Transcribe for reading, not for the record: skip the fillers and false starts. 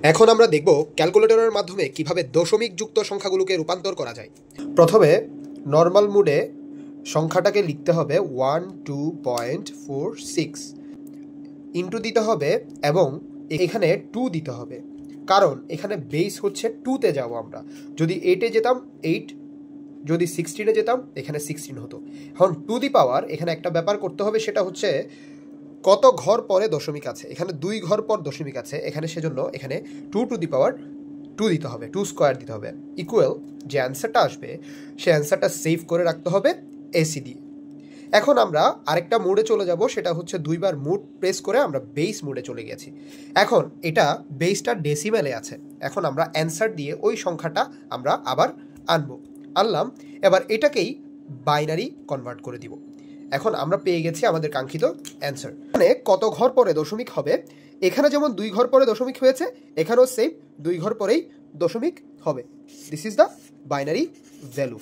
এখন আমরা দেখব ক্যালকুলেটরের মাধ্যমে কিভাবে দশমিক যুক্ত সংখ্যাগুলোকে রূপান্তর করা যায়। প্রথমে নর্মাল মোডে সংখ্যাটাকে লিখতে হবে 12.46 ইন্টু দিতে হবে এবং এখানে 2 দিতে হবে, কারণ এখানে বেস হচ্ছে 2তে যাব। আমরা যদি 8-এ যেতাম 8, যদি 16-এ যেতাম এখানে 16 হতো। এখন টু দি পাওয়ার এখানে একটা ব্যাপার করতে হবে, সেটা হচ্ছে কত ঘর পরে দশমিক আছে। এখানে 2 ঘর পর দশমিক আছে, এখানে সেজন্য এখানে 2 টু দি পাওয়ার 2 দিতে হবে, 2 স্কোয়ার দিতে হবে। ইকুয়াল যে অ্যান্সারটা আসবে সেই অ্যান্সারটা সেভ করে রাখতে হবে এসি দিয়ে। এখন আমরা আরেকটা মোডে চলে যাব, সেটা হচ্ছে 2বার মোড প্রেস করে আমরা বেস মোডে চলে গেছি। এখন এটা বেসটা ডেসিমেলে আছে, এখন আমরা অ্যান্সার দিয়ে ওই সংখ্যাটা আমরা আবার আনলাম। এবার এটাকেই বাইনারি কনভার্ট করে দিব। এখন আমরা পেয়ে গেছি আমাদের কাঙ্ক্ষিত অ্যান্সার। মানে কত ঘর পরে দশমিক হবে, এখানে যেমন 2 ঘর পরে দশমিক হয়েছে, এখানেও সেম 2 ঘর পরেই দশমিক হবে। This is the binary value.